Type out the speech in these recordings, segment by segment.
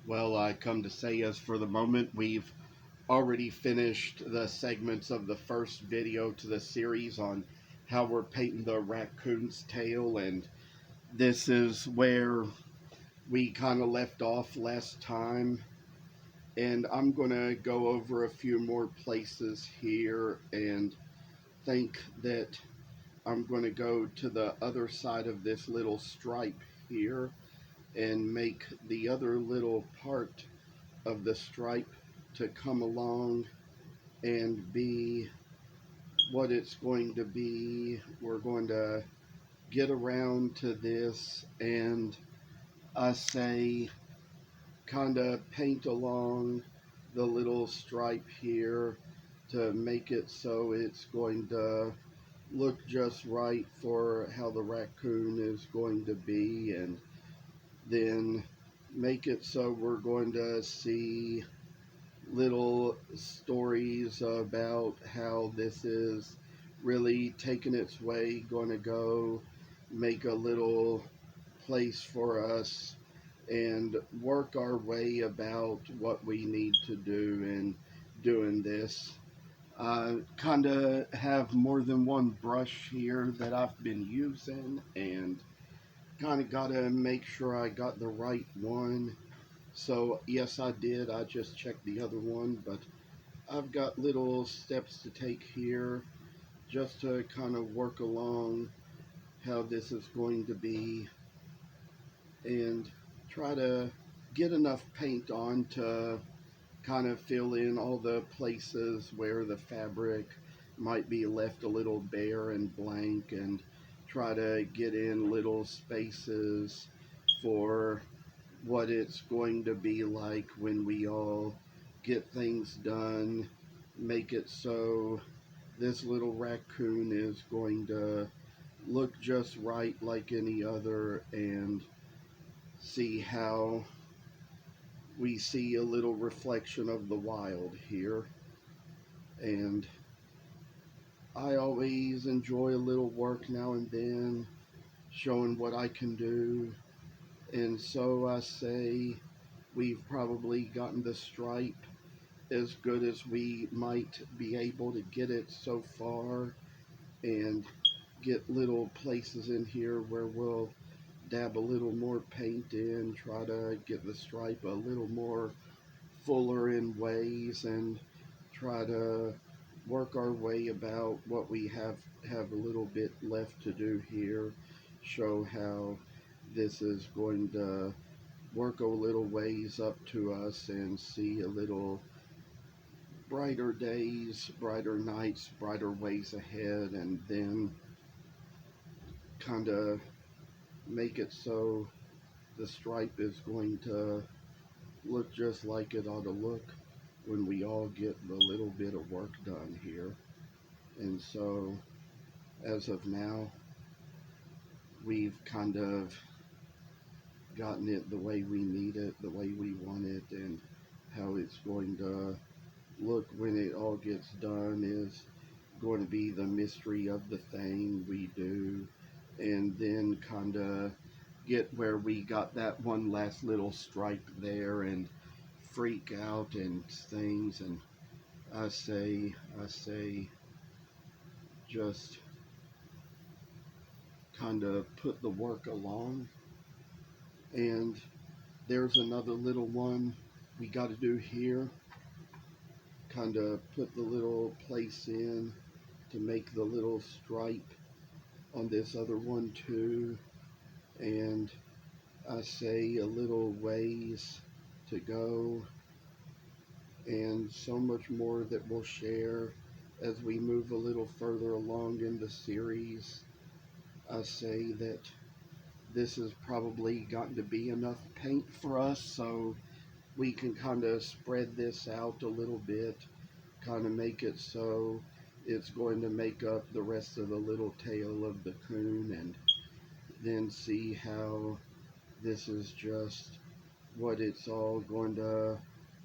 Well, I come to say, as for the moment, we've already finished the segments of the first video to the series on how we're painting the raccoon's tail, and this is where we kind of left off last time. And I'm going to go over a few more places here and think that I'm going to go to the other side of this little stripe here and make the other little part of the stripe to come along and be what it's going to be. We're going to get around to this and I say kind of paint along the little stripe here to make it so it's going to look just right for how the raccoon is going to be, and then make it so we're going to see little stories about how this is really taking its way, going to go make a little place for us and work our way about what we need to do in doing this. I kind of have more than one brush here that I've been using, and kind of got to make sure I got the right one. So yes, I did. I just checked the other one, but I've got little steps to take here just to kind of work along how this is going to be and try to get enough paint on to kind of fill in all the places where the fabric might be left a little bare and blank, and try to get in little spaces for what it's going to be like when we all get things done. Make it so this little raccoon is going to look just right like any other, and see how we see a little reflection of the wild here. And I always enjoy a little work now and then, showing what I can do. And so I say we've probably gotten the stripe as good as we might be able to get it so far, and get little places in here where we'll dab a little more paint in, try to get the stripe a little more fuller in ways, and try to work our way about what we have a little bit left to do here. Show how this is going to work a little ways up to us, and see a little brighter days, brighter nights, brighter ways ahead, and then kind of make it so the stripe is going to look just like it ought to look when we all get a little bit of work done here. And so, as of now, we've kind of gotten it the way we need it, the way we want it, and how it's going to look when it all gets done is going to be the mystery of the thing we do. And then kind of get where we got that one last little stripe there and freak out and things. And I say just kind of put the work along. And there's another little one we got to do here. Kind of put the little place in to make the little stripe on this other one too. And I say a little ways to go, and so much more that we'll share as we move a little further along in the series. I say that this has probably gotten to be enough paint for us, so we can kind of spread this out a little bit, kind of make it so it's going to make up the rest of the little tail of the coon, and then see how this is just what it's all going to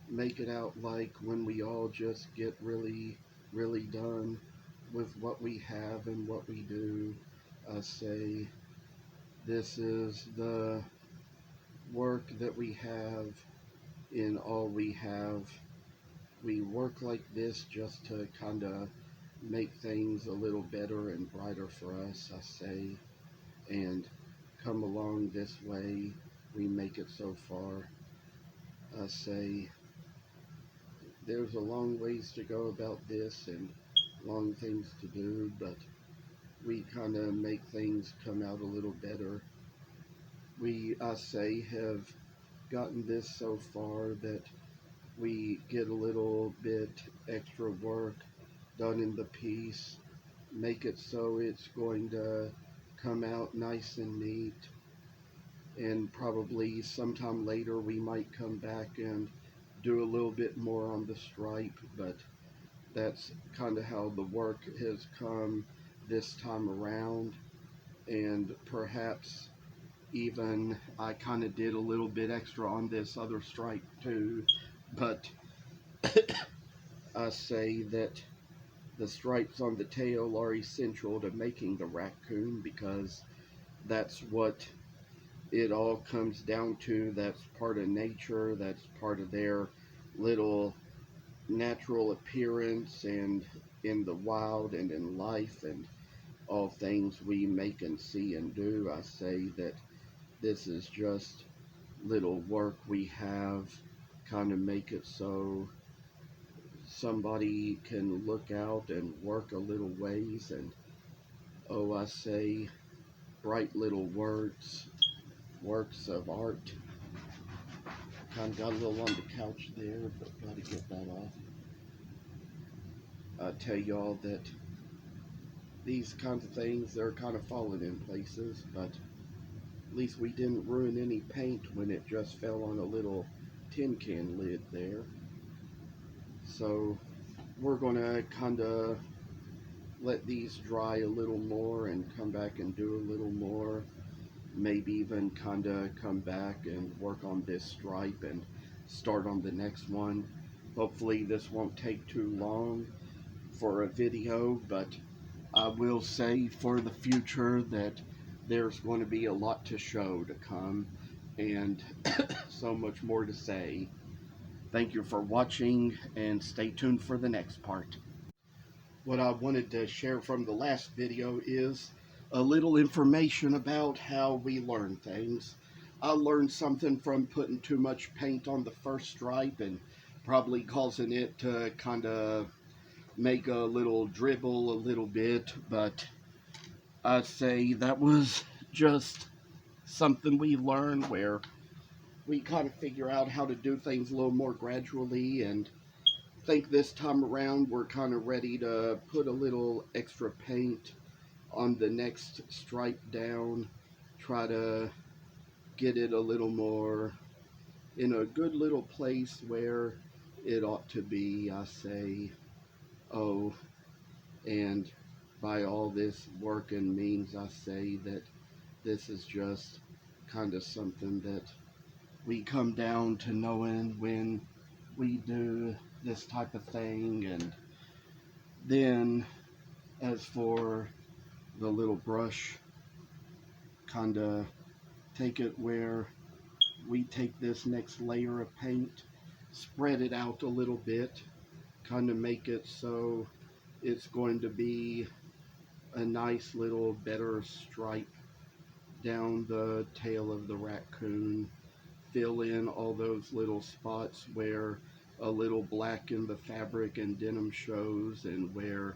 make it out like when we all just get really, really done with what we have and what we do. I say this is the work that we have in all we work like this just to kind of make things a little better and brighter for us, I say, and come along this way. We make it so far. I say there's a long ways to go about this and long things to do, but we kind of make things come out a little better. We, I say, have gotten this so far that we get a little bit extra work done in the piece, make it so it's going to come out nice and neat, and probably sometime later we might come back and do a little bit more on the stripe, but that's kind of how the work has come this time around. And perhaps even I kind of did a little bit extra on this other stripe too, but I say that the stripes on the tail are essential to making the raccoon, because that's what it all comes down to. That's part of nature, that's part of their little natural appearance, and in the wild and in life and all things we make and see and do. I say that this is just little work we have, kind of make it so somebody can look out and work a little ways, and oh, I say bright little works of art. Kind of got a little on the couch there, but got to get that off. I tell y'all that these kinds of things, they're kind of falling in places, but at least we didn't ruin any paint when it just fell on a little tin can lid there. So we're going to kind of let these dry a little more and come back and do a little more. Maybe even kind of come back and work on this stripe and start on the next one. Hopefully this won't take too long for a video, but I will say for the future that there's going to be a lot to show to come, and so much more to say. Thank you for watching, and stay tuned for the next part. What I wanted to share from the last video is a little information about how we learn things. I learned something from putting too much paint on the first stripe and probably causing it to kind of make a little dribble a little bit, but I'd say that was just something we learned where we kind of figure out how to do things a little more gradually, and think this time around we're kind of ready to put a little extra paint on the next stripe down, try to get it a little more in a good little place where it ought to be, I say. Oh, and by all this work and means, I say that this is just kind of something that we come down to knowing when we do this type of thing. And then as for the little brush, kind of take it where we take this next layer of paint, spread it out a little bit, kind of make it so it's going to be a nice little better stripe down the tail of the raccoon. Fill in all those little spots where a little black in the fabric and denim shows, and where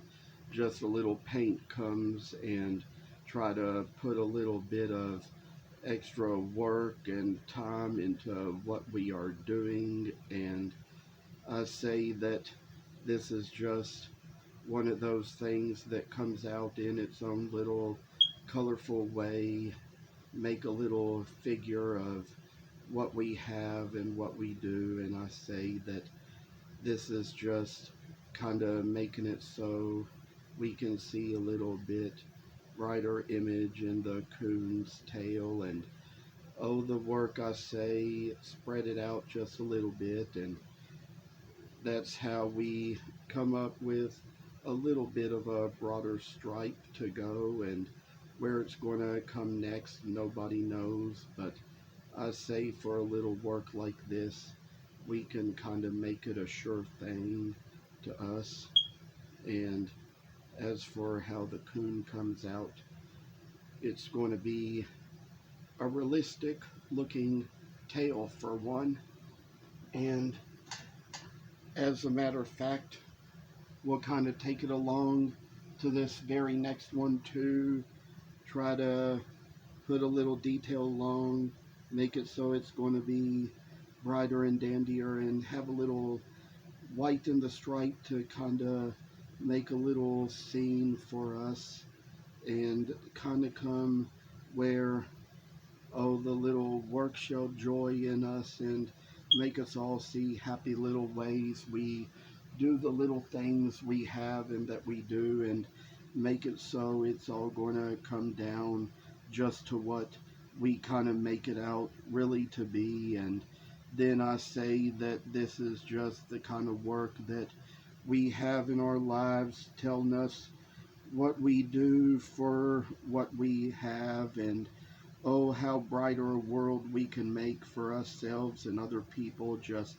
just a little paint comes, and try to put a little bit of extra work and time into what we are doing. And I say that this is just one of those things that comes out in its own little colorful way, make a little figure of what we have and what we do. And I say that this is just kind of making it so we can see a little bit brighter image in the coon's tail. And oh, the work, I say, spread it out just a little bit, and that's how we come up with a little bit of a broader stripe to go. And where it's going to come next, nobody knows, but I say for a little work like this, we can kind of make it a sure thing to us. And as for how the coon comes out, it's going to be a realistic looking tail for one. And as a matter of fact, we'll kind of take it along to this very next one too. Try to put a little detail along, make it so it's going to be brighter and dandier, and have a little white in the stripe to kind of make a little scene for us, and kind of come where, oh, the little work show joy in us and make us all see happy little ways we do the little things we have and that we do, and make it so it's all going to come down just to what we kind of make it out really to be. And then I say that this is just the kind of work that we have in our lives, telling us what we do for what we have, and oh, how brighter a world we can make for ourselves and other people just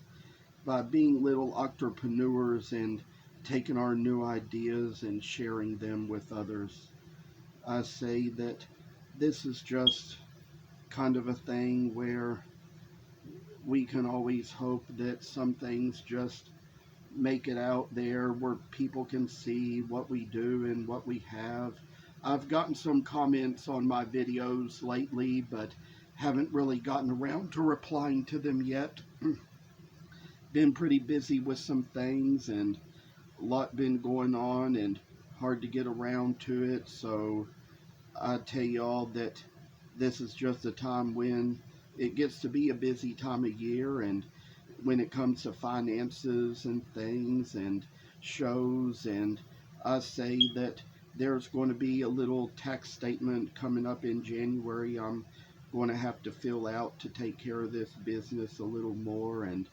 by being little entrepreneurs and taking our new ideas and sharing them with others. I say that this is just kind of a thing where we can always hope that some things just make it out there where people can see what we do and what we have. I've gotten some comments on my videos lately, but haven't really gotten around to replying to them yet. Been pretty busy with some things, and a lot been going on and hard to get around to it. So I tell y'all that this is just a time when it gets to be a busy time of year, and when it comes to finances and things and shows. And I say that there's going to be a little tax statement coming up in January I'm going to have to fill out to take care of this business a little more, and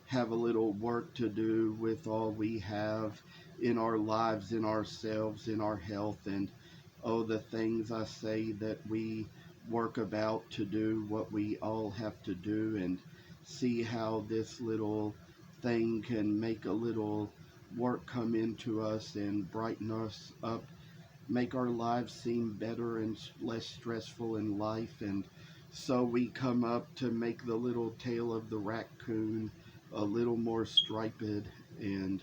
have a little work to do with all we have in our lives, in ourselves, in our health, and oh, the things I say that we work about to do what we all have to do, and see how this little thing can make a little work come into us and brighten us up, make our lives seem better and less stressful in life. And so we come up to make the little tail of the raccoon a little more striped, and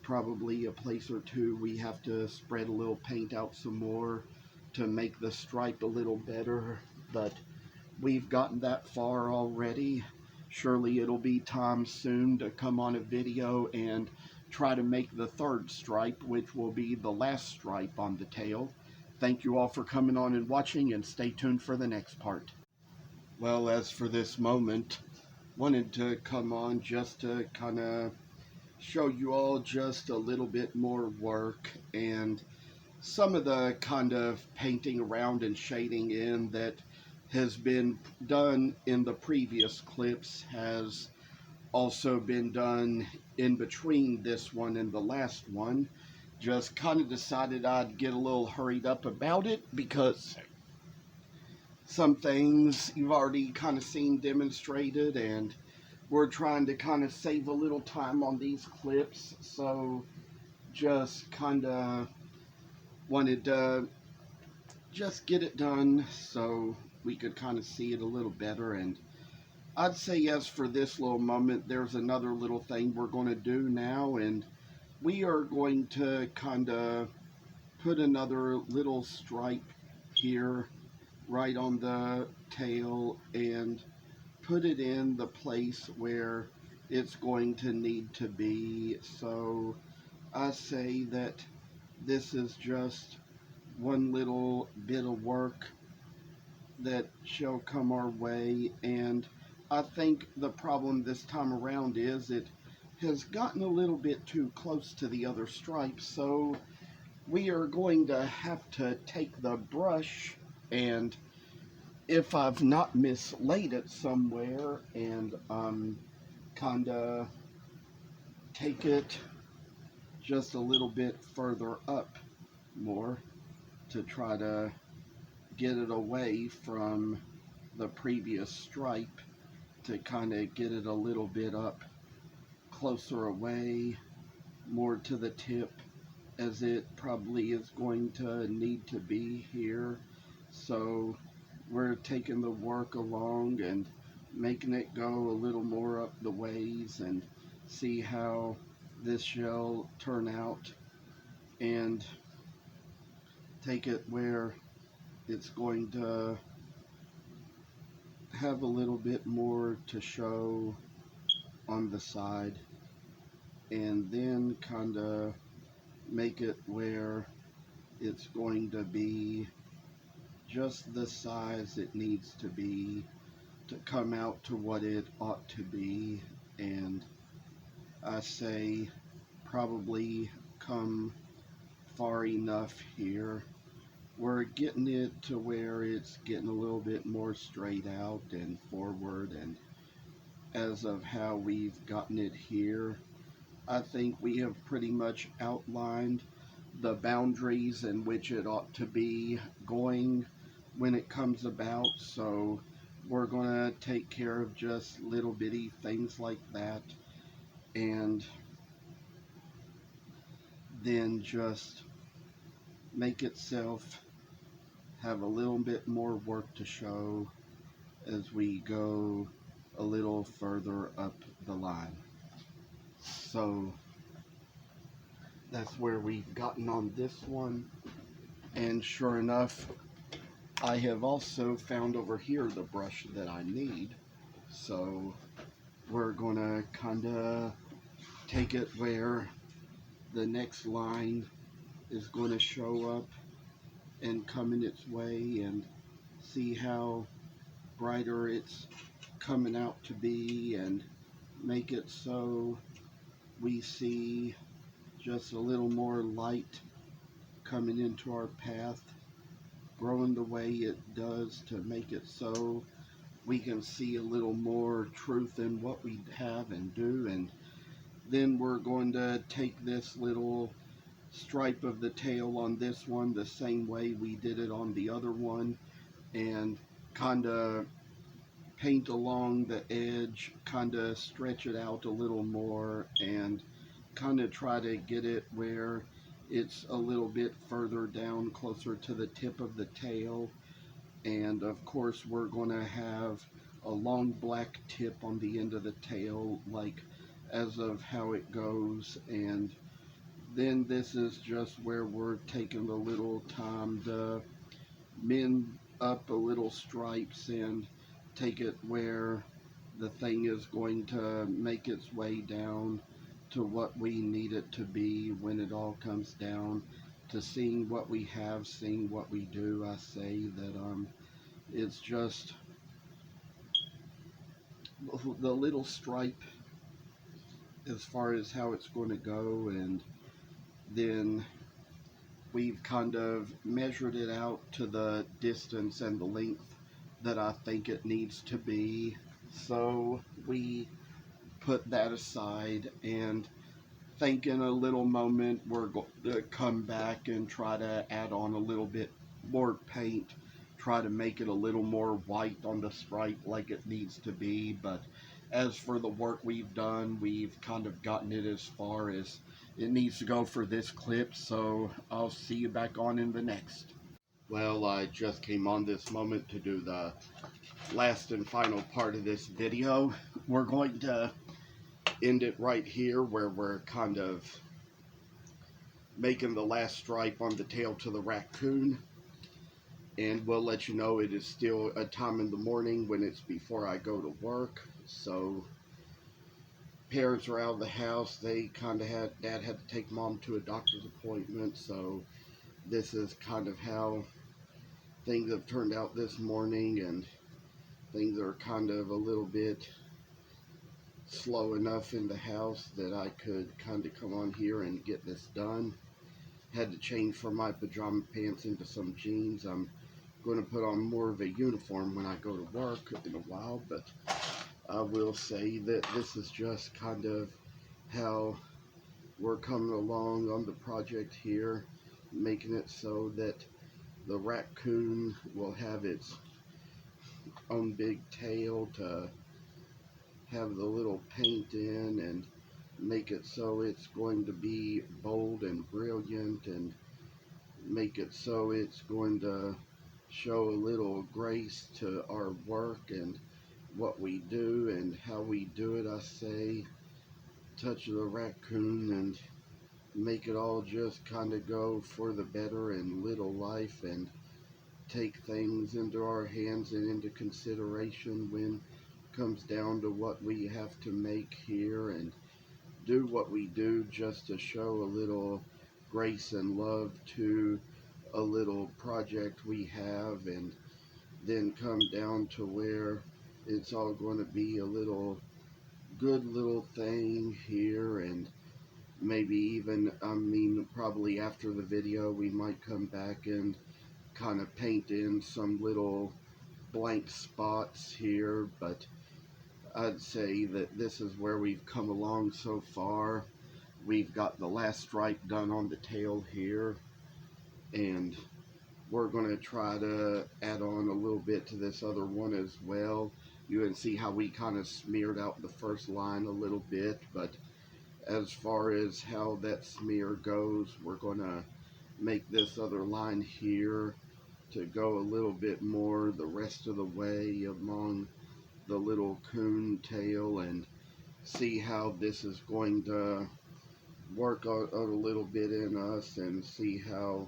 probably a place or two we have to spread a little paint out some more to make the stripe a little better, but we've gotten that far already. Surely it'll be time soon to come on a video and try to make the third stripe, which will be the last stripe on the tail. Thank you all for coming on and watching, and stay tuned for the next part. Well, as for this moment, wanted to come on just to kind of show you all just a little bit more work, and some of the kind of painting around and shading in that has been done in the previous clips has also been done in between this one and the last one. Just kind of decided I'd get a little hurried up about it because some things you've already kind of seen demonstrated, and we're trying to kind of save a little time on these clips, so just kind of wanted to just get it done so we could kind of see it a little better. And I'd say yes, for this little moment, there's another little thing we're going to do now, and we are going to kind of put another little stripe here right on the tail and put it in the place where it's going to need to be. So I say that this is just one little bit of work that shall come our way, and I think the problem this time around is it has gotten a little bit too close to the other stripes, so we are going to have to take the brush, and if I've not mislaid it somewhere, and kind of take it just a little bit further up more to try to get it away from the previous stripe. to kind of get it a little bit up closer away, more to the tip, as it probably is going to need to be here. So we're taking the work along and making it go a little more up the ways and see how this shall turn out, and take it where it's going to have a little bit more to show on the side, and then kind of make it where it's going to be just the size it needs to be to come out to what it ought to be. And I say probably come far enough here. We're getting it to where it's getting a little bit more straight out and forward, and as of how we've gotten it here, I think we have pretty much outlined the boundaries in which it ought to be going when it comes about. So we're going to take care of just little bitty things like that, and then just make itself have a little bit more work to show as we go a little further up the line. So that's where we've gotten on this one. And sure enough, I have also found over here the brush that I need. So we're gonna kinda take it where the next line is going to show up and come in its way, and see how brighter it's coming out to be, and make it so we see just a little more light coming into our path, growing the way it does, to make it so we can see a little more truth in what we have and do. And then we're going to take this little stripe of the tail on this one the same way we did it on the other one, and kind of paint along the edge, kind of stretch it out a little more, and kind of try to get it where it's a little bit further down, closer to the tip of the tail. And of course we're going to have a long black tip on the end of the tail, like as of how it goes. And then this is just where we're taking a little time to mend up a little stripes and take it where the thing is going to make its way down to what we need it to be when it all comes down to seeing what we have, seeing what we do. I say that it's just the little stripe as far as how it's going to go, and then we've kind of measured it out to the distance and the length that I think it needs to be. So we put that aside, and think in a little moment we're going to come back and try to add on a little bit more paint, try to make it a little more white on the stripe like it needs to be. But as for the work we've done, we've kind of gotten it as far as it needs to go for this clip. So I'll see you back on in the next. Well, I just came on this moment to do the last and final part of this video. We're going to end it right here where we're kind of making the last stripe on the tail to the raccoon. And we'll let you know it is still a time in the morning when it's before I go to work. So parents are out of the house. They kind of Dad had to take Mom to a doctor's appointment. So this is kind of how things have turned out this morning, and things are kind of a little bit slow enough in the house that I could kind of come on here and get this done. Had to change from my pajama pants into some jeans. I'm going to put on more of a uniform when I go to work in a while, but I will say that this is just kind of how we're coming along on the project here, making it so that the raccoon will have its own big tail to have the little paint in and make it so it's going to be bold and brilliant, and make it so it's going to show a little grace to our work and what we do and how we do it. I say touch the raccoon and make it all just kind of go for the better and little life, and take things into our hands and into consideration when it comes down to what we have to make here, and do what we do just to show a little grace and love to a little project we have, and then come down to where it's all going to be a little good little thing here. And maybe even, I mean, probably after the video we might come back and kind of paint in some little blank spots here, but I'd say that this is where we've come along so far. We've got the last stripe done on the tail here, and we're going to try to add on a little bit to this other one as well. You can see how we kind of smeared out the first line a little bit, but as far as how that smear goes, we're going to make this other line here to go a little bit more the rest of the way along the little coon tail, and see how this is going to work a little bit in us, and see how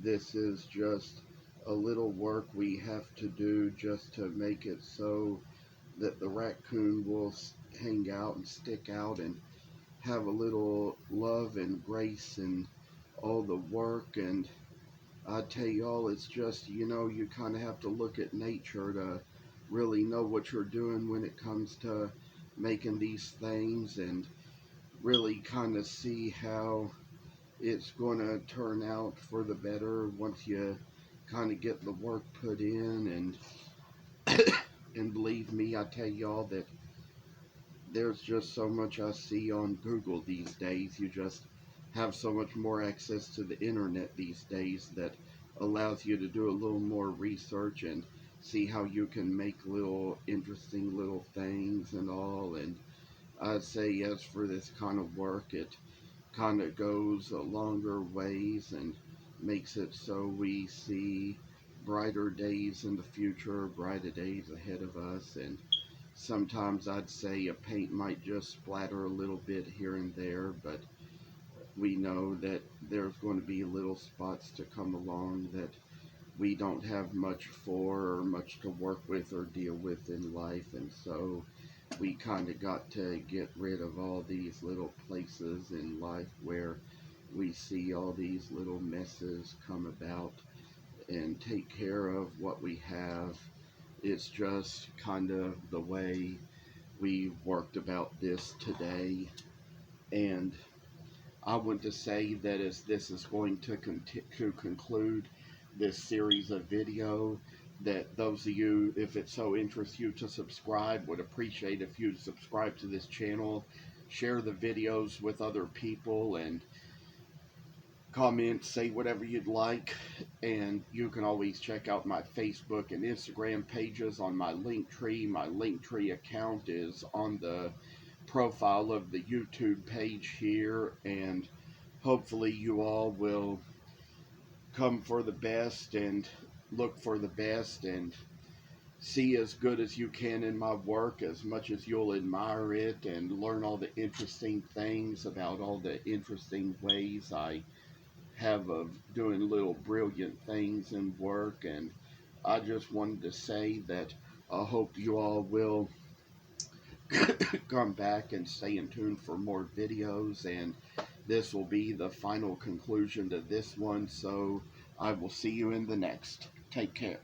this is just a little work we have to do just to make it so that the raccoon will hang out and stick out and have a little love and grace and all the work. And I tell y'all, it's just, you know, you kind of have to look at nature to really know what you're doing when it comes to making these things, and really kind of see how it's going to turn out for the better once you kind of get the work put in. And believe me, I tell y'all that there's just so much I see on Google these days. You just have so much more access to the internet these days that allows you to do a little more research and see how you can make little interesting little things and all. And I'd say as for this kind of work, it kind of goes a longer ways and makes it so we see brighter days in the future, brighter days ahead of us. And sometimes I'd say a paint might just splatter a little bit here and there, but we know that there's going to be little spots to come along that we don't have much for or much to work with or deal with in life. And so we kind of got to get rid of all these little places in life where we see all these little messes come about, and take care of what we have. It's just kind of the way we worked about this today. And I want to say that as this is going to conclude this series of video, that those of you, if it so interests you to subscribe, would appreciate if you subscribe to this channel, share the videos with other people, and comment, say whatever you'd like. And you can always check out my Facebook and Instagram pages on my Linktree. My Linktree account is on the profile of the YouTube page here, and hopefully you all will come for the best and look for the best and see as good as you can in my work, as much as you'll admire it and learn all the interesting things about all the interesting ways I have of doing little brilliant things in work. And I just wanted to say that I hope you all will come back and stay in tune for more videos, and this will be the final conclusion to this one, so I will see you in the next. Take care.